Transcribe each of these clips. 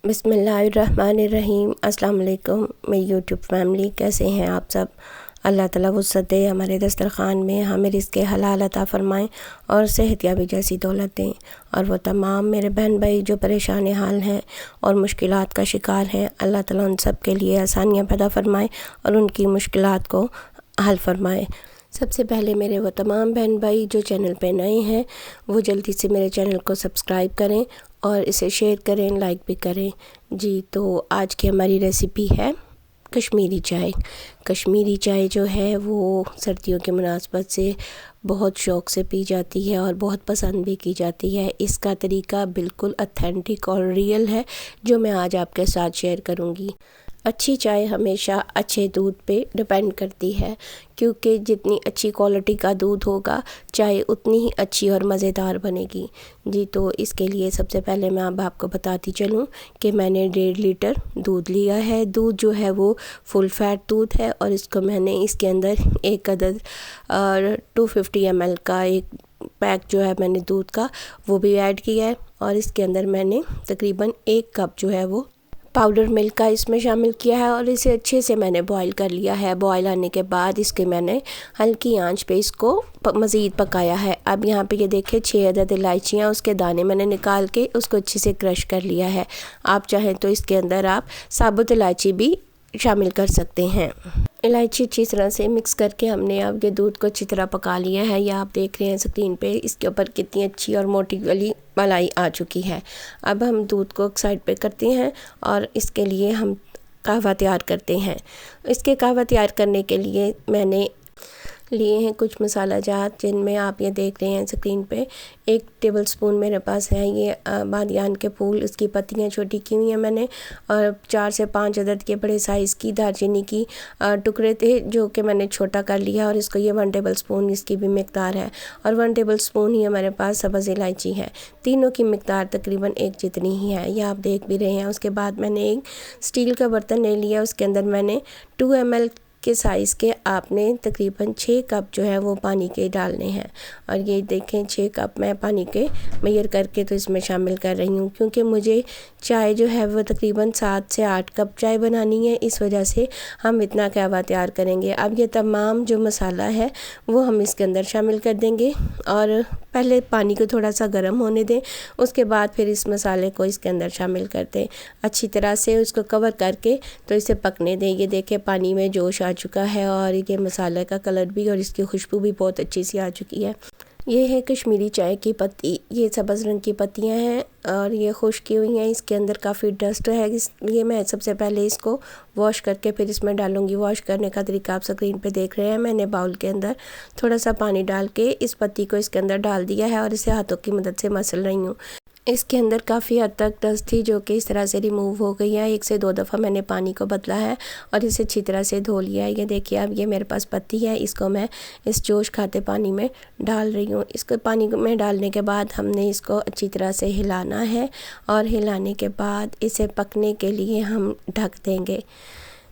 बिस्मिल्लाहिर्रहमानिर्रहीम। अस्सलाम वालेकुम मेरी यूट्यूब फैमिली, कैसे हैं आप सब। अल्लाह ताला वुसअत दे हमारे दस्तरख़ान में, हमें रिज़्क़ हलाल अता फ़रमाएँ और सेहतयाबी जैसी दौलत दें। और वो तमाम मेरे बहन भाई जो परेशान हाल हैं और मुश्किलात का शिकार हैं, अल्लाह ताला उन सब के लिए आसानियाँ पैदा फ़रमाएँ और उनकी मुश्किलात को हल फ़रमाएँ। सबसे पहले मेरे वो तमाम बहन भाई जो चैनल पे नए हैं वो जल्दी से मेरे चैनल को सब्सक्राइब करें और इसे शेयर करें, लाइक भी करें। जी, तो आज की हमारी रेसिपी है कश्मीरी चाय। कश्मीरी चाय जो है वो सर्दियों के मुनासबत से बहुत शौक़ से पी जाती है और बहुत पसंद भी की जाती है। इसका तरीका बिल्कुल ऑथेंटिक और रियल है जो मैं आज आपके साथ शेयर करूँगी। अच्छी चाय हमेशा अच्छे दूध पे डिपेंड करती है, क्योंकि जितनी अच्छी क्वालिटी का दूध होगा चाय उतनी ही अच्छी और मज़ेदार बनेगी। जी, तो इसके लिए सबसे पहले मैं अब आपको बताती चलूँ कि मैंने 1.5 लीटर दूध लिया है। दूध जो है वो फुल फैट दूध है और इसको मैंने इसके अंदर एक अदद 250 ml का एक पैक जो है मैंने दूध का वो भी ऐड किया है। और इसके अंदर मैंने तकरीबन 1 कप जो है वो पाउडर मिल्क का इसमें शामिल किया है और इसे अच्छे से मैंने बॉईल कर लिया है। बॉईल आने के बाद इसके मैंने हल्की आंच पे इसको मज़ीद पकाया है। अब यहाँ पे ये देखें 6 अदद इलायचियाँ, उसके दाने मैंने निकाल के उसको अच्छे से क्रश कर लिया है। आप चाहें तो इसके अंदर आप साबुत इलायची भी शामिल कर सकते हैं। इलायची अच्छी तरह से मिक्स करके हमने अब ये दूध को अच्छी तरह पका लिया है। या आप देख रहे हैं स्क्रीन पे इसके ऊपर कितनी अच्छी और मोटी वाली मलाई आ चुकी है। अब हम दूध को साइड पे करते हैं और इसके लिए हम कहवा तैयार करते हैं। इसके कहवा तैयार करने के लिए मैंने लिए हैं कुछ मसाला जात, जिनमें आप ये देख रहे हैं स्क्रीन पे 1 टेबलस्पून मेरे पास है ये बादियान के फूल, उसकी पत्तियां छोटी की हुई हैं मैंने, और 4 से 5 अदद के बड़े साइज़ की दालचीनी की टुकड़े थे जो कि मैंने छोटा कर लिया और इसको ये 1 टेबलस्पून इसकी भी मिकदार है। और 1 टेबलस्पून ही हमारे पास सब्ज़ इलायची है। तीनों की मिकदार तकरीबन एक जितनी ही है, ये आप देख भी रहे हैं। उसके बाद मैंने एक स्टील का बर्तन ले लिया, उसके अंदर मैंने 2 ml के साइज़ के आपने तकरीबन 6 कप जो है वो पानी के डालने हैं। और ये देखें 6 कप मैं पानी के मेजर करके तो इसमें शामिल कर रही हूँ, क्योंकि मुझे चाय जो है वो तकरीबन 7 से 8 कप चाय बनानी है, इस वजह से हम इतना कहवा तैयार करेंगे। अब ये तमाम जो मसाला है वो हम इसके अंदर शामिल कर देंगे और पहले पानी को थोड़ा सा गर्म होने दें, उसके बाद फिर इस मसाले को इसके अंदर शामिल कर दें। अच्छी तरह से उसको कवर करके तो इसे पकने दें। ये देखें पानी में जोश आ चुका है और ये मसाले का कलर भी और इसकी खुशबू भी बहुत अच्छी सी आ चुकी है। ये है कश्मीरी चाय की पत्ती, ये सब्ज़ रंग की पत्तियां हैं और ये खुश्क की हुई हैं। इसके अंदर काफ़ी डस्ट है, इसलिए मैं सबसे पहले इसको वॉश करके फिर इसमें डालूंगी। वॉश करने का तरीका आप स्क्रीन पे देख रहे हैं। मैंने बाउल के अंदर थोड़ा सा पानी डाल के इस पत्ती को इसके अंदर डाल दिया है और इसे हाथों की मदद से मसल रही हूँ। इसके अंदर काफ़ी हद तक डस्ट थी जो कि इस तरह से रिमूव हो गई है। 1 से 2 दफ़ा मैंने पानी को बदला है और इसे अच्छी तरह से धो लिया है। ये देखिए अब ये मेरे पास पत्ती है, इसको मैं इस जोश खाते पानी में डाल रही हूँ। इसको पानी में डालने के बाद हमने इसको अच्छी तरह से हिलाना है और हिलाने के बाद इसे पकने के लिए हम ढक देंगे।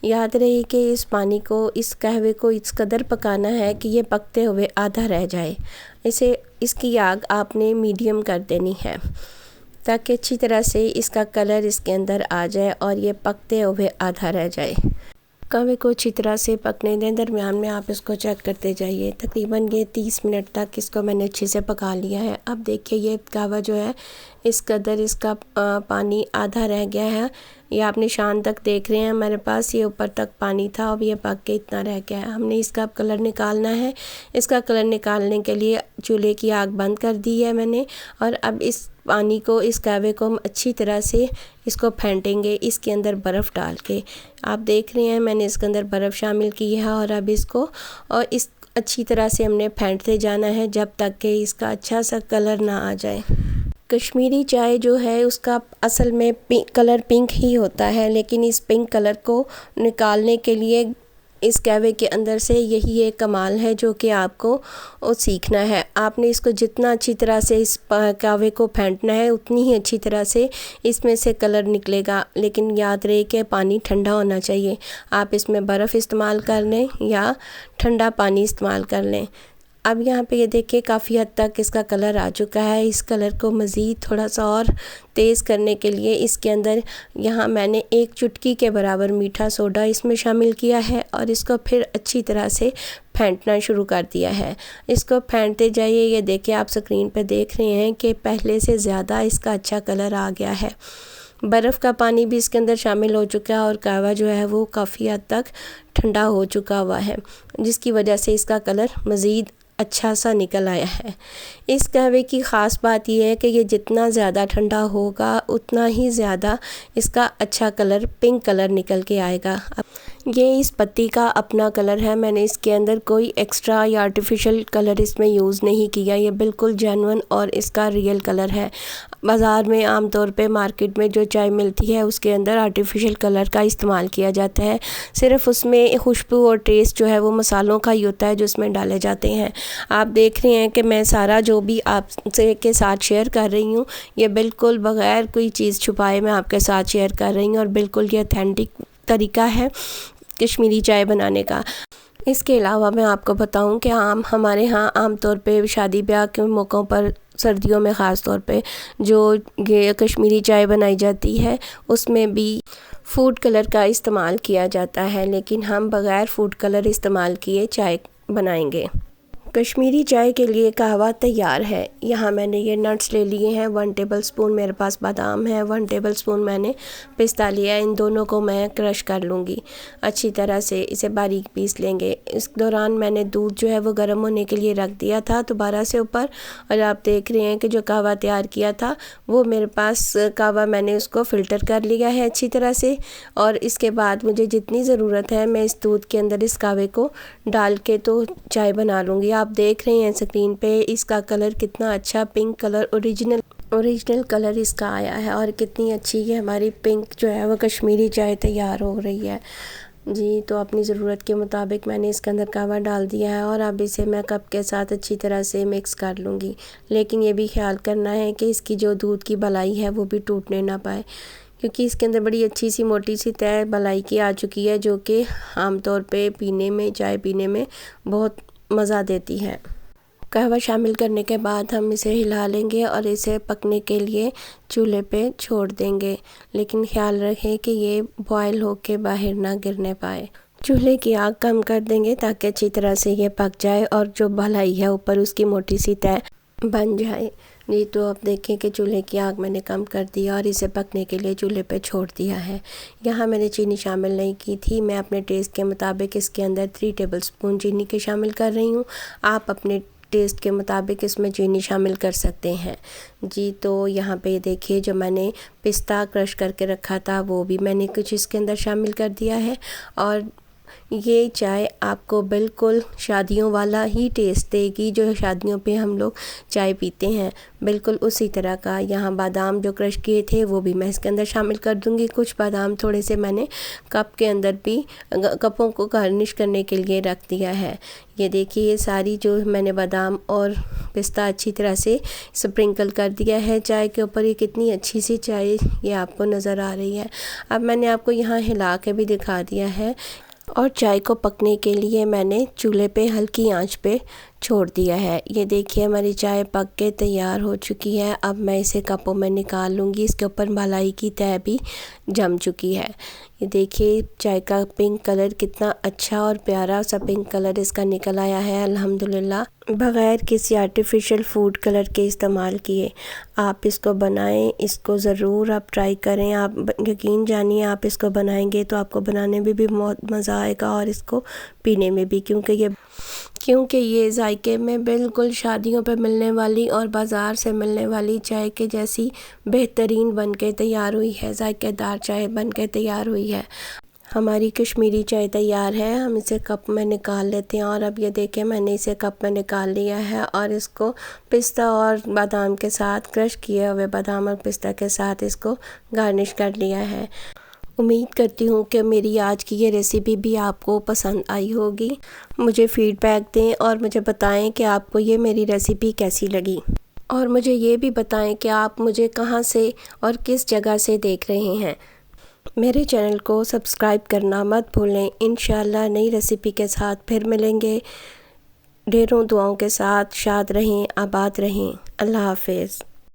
याद रहे कि इस पानी को, इस कहवे को इस कदर पकाना है कि ये पकते हुए आधा रह जाए। इसकी आग आपने मीडियम कर देनी है ताकि अच्छी तरह से इसका कलर इसके अंदर आ जाए और ये पकते हुए आधा रह जाए। कहवे को अच्छी तरह से पकने दें, दरमियान में आप इसको चेक करते जाइए। तकरीबन ये 30 मिनट तक इसको मैंने अच्छे से पका लिया है। अब देखिए ये कहवा जो है इस कदर इसका पानी आधा रह गया है। ये आप निशान तक देख रहे हैं, हमारे पास ये ऊपर तक पानी था, अब ये पक के इतना रह गया है। हमने इसका कलर निकालना है। इसका कलर निकालने के लिए चूल्हे की आग बंद कर दी है मैंने और अब इस पानी को, इस कहवे को हम अच्छी तरह से इसको फेंटेंगे इसके अंदर बर्फ़ डाल के। आप देख रहे हैं मैंने इसके अंदर बर्फ़ शामिल की है और अब इसको और इस अच्छी तरह से हमने फेंटते जाना है जब तक कि इसका अच्छा सा कलर ना आ जाए। कश्मीरी चाय जो है उसका असल में कलर पिंक ही होता है, लेकिन इस पिंक कलर को निकालने के लिए इस कहवे के अंदर से यही एक कमाल है जो कि आपको सीखना है। आपने इसको जितना अच्छी तरह से इस कहवे को फेंटना है उतनी ही अच्छी तरह से इसमें से कलर निकलेगा। लेकिन याद रहे कि पानी ठंडा होना चाहिए। आप इसमें बर्फ़ इस्तेमाल कर लें या ठंडा पानी इस्तेमाल कर लें। अब यहाँ पे ये देखिए काफ़ी हद तक इसका कलर आ चुका है। इस कलर को मज़ीद थोड़ा सा और तेज़ करने के लिए इसके अंदर यहाँ मैंने 1 चुटकी के बराबर मीठा सोडा इसमें शामिल किया है और इसको फिर अच्छी तरह से फेंटना शुरू कर दिया है। इसको फेंटते जाइए। ये देखिए आप स्क्रीन पे देख रहे हैं कि पहले से ज़्यादा इसका अच्छा कलर आ गया है। बर्फ़ का पानी भी इसके अंदर शामिल हो चुका है और कहवा जो है वो काफ़ी हद तक ठंडा हो चुका हुआ है, जिसकी वजह से इसका कलर मज़ीद अच्छा सा निकल आया है। इस कहवे की ख़ास बात यह है कि ये जितना ज़्यादा ठंडा होगा उतना ही ज़्यादा इसका अच्छा कलर पिंक कलर निकल के आएगा। ये इस पत्ती का अपना कलर है। मैंने इसके अंदर कोई एक्स्ट्रा या आर्टिफिशियल कलर इसमें यूज़ नहीं किया। ये बिल्कुल जेन्युइन और इसका रियल कलर है। बाज़ार में आमतौर पे मार्केट में जो चाय मिलती है उसके अंदर आर्टिफिशियल कलर का इस्तेमाल किया जाता है। सिर्फ़ उसमें खुशबू और टेस्ट जो है वो मसालों का ही होता है जो उसमें डाले जाते हैं। आप देख रहे हैं कि मैं सारा जो भी आपसे के साथ शेयर कर रही हूँ ये बिल्कुल बग़ैर कोई चीज़ छुपाए मैं आपके साथ शेयर कर रही हूँ और बिल्कुल ये ऑथेंटिक तरीका है कश्मीरी चाय बनाने का। इसके अलावा मैं आपको बताऊं कि हमारे यहाँ आम तौर पे शादी ब्याह के मौक़ों पर सर्दियों में ख़ास तौर पे जो ये कश्मीरी चाय बनाई जाती है उसमें भी फूड कलर का इस्तेमाल किया जाता है, लेकिन हम बग़ैर फूड कलर इस्तेमाल किए चाय बनाएंगे। कश्मीरी चाय के लिए कहवा तैयार है। यहाँ मैंने ये नट्स ले लिए हैं। 1 टेबलस्पून मेरे पास बादाम है, 1 टेबलस्पून मैंने पिस्ता लिया है। इन दोनों को मैं क्रश कर लूँगी अच्छी तरह से, इसे बारीक पीस लेंगे। इस दौरान मैंने दूध जो है वो गर्म होने के लिए रख दिया था दोबारा से ऊपर, और आप देख रहे हैं कि जो कहवा तैयार किया था वो मेरे पास कहवा मैंने उसको फ़िल्टर कर लिया है अच्छी तरह से। और इसके बाद मुझे जितनी ज़रूरत है मैं इस दूध के अंदर इस कहवे को डाल के तो चाय बना लूँगी। आप देख रहे हैं स्क्रीन पे इसका कलर कितना अच्छा पिंक कलर ओरिजिनल कलर इसका आया है और कितनी अच्छी ये हमारी पिंक जो है वो कश्मीरी चाय तैयार हो रही है जी। तो अपनी ज़रूरत के मुताबिक मैंने इसके अंदर कहवा डाल दिया है और अब इसे मैं कप के साथ अच्छी तरह से मिक्स कर लूँगी। लेकिन ये भी ख्याल करना है कि इसकी जो दूध की मलाई है वो भी टूटने ना पाए, क्योंकि इसके अंदर बड़ी अच्छी सी मोटी सी तय मलाई की आ चुकी है जो कि आमतौर पे चाय पीने में बहुत मज़ा देती है। कहवा शामिल करने के बाद हम इसे हिला लेंगे और इसे पकने के लिए चूल्हे पे छोड़ देंगे, लेकिन ख्याल रखें कि ये बॉयल होके बाहर ना गिरने पाए। चूल्हे की आग कम कर देंगे ताकि अच्छी तरह से ये पक जाए और जो मलाई है ऊपर उसकी मोटी सी तय बन जाए जी। तो अब देखें कि चूल्हे की आग मैंने कम कर दिया और इसे पकने के लिए चूल्हे पे छोड़ दिया है। यहाँ मैंने चीनी शामिल नहीं की थी। मैं अपने टेस्ट के मुताबिक इसके अंदर 3 टेबलस्पून चीनी के शामिल कर रही हूँ। आप अपने टेस्ट के मुताबिक इसमें चीनी शामिल कर सकते हैं जी। तो यहाँ पे देखिए जो मैंने पिस्ता क्रश करके रखा था वो भी मैंने कुछ इसके अंदर शामिल कर दिया है और ये चाय आपको बिल्कुल शादियों वाला ही टेस्ट देगी जो शादियों पे हम लोग चाय पीते हैं, बिल्कुल उसी तरह का। यहाँ बादाम जो क्रश किए थे वो भी मैं इसके अंदर शामिल कर दूँगी। कुछ बादाम थोड़े से मैंने कप के अंदर भी कपों को गार्निश करने के लिए रख दिया है। ये देखिए ये सारी जो मैंने बादाम और पिस्ता अच्छी तरह से स्प्रिंकल कर दिया है चाय के ऊपर। ये कितनी अच्छी सी चाय ये आपको नज़र आ रही है। अब मैंने आपको यहाँ हिला के भी दिखा दिया है और चाय को पकने के लिए मैंने चूल्हे पे हल्की आंच पे छोड़ दिया है। ये देखिए हमारी चाय पक के तैयार हो चुकी है। अब मैं इसे कपों में निकाल लूँगी। इसके ऊपर मलाई की तय भी जम चुकी है। ये देखिए चाय का पिंक कलर कितना अच्छा और प्यारा सा पिंक कलर इसका निकल आया है अल्हम्दुलिल्लाह, बग़ैर किसी आर्टिफिशियल फूड कलर के इस्तेमाल किए। आप इसको बनाएं, इसको ज़रूर आप ट्राई करें। आप यकीन जानिए आप इसको बनाएंगे तो आपको बनाने में भी बहुत मज़ा आएगा और इसको पीने में भी, क्योंकि ये जायके में बिल्कुल शादियों पे मिलने वाली और बाज़ार से मिलने वाली चाय के जैसी बेहतरीन बन के तैयार हुई है। जायकेदार चाय बन के तैयार हुई है। हमारी कश्मीरी चाय तैयार है। हम इसे कप में निकाल लेते हैं और अब ये देखें मैंने इसे कप में निकाल लिया है और इसको पिस्ता और बादाम के साथ क्रश किए हुए बादाम और पिस्ता के साथ इसको गार्निश कर लिया है। उम्मीद करती हूँ कि मेरी आज की ये रेसिपी भी आपको पसंद आई होगी। मुझे फ़ीडबैक दें और मुझे बताएं कि आपको ये मेरी रेसिपी कैसी लगी, और मुझे ये भी बताएं कि आप मुझे कहाँ से और किस जगह से देख रहे हैं। मेरे चैनल को सब्सक्राइब करना मत भूलें। इंशाल्लाह नई रेसिपी के साथ फिर मिलेंगे। ढेरों दुआओं के साथ शाद रहें, आबाद रहें। अल्लाह हाफ़िज़।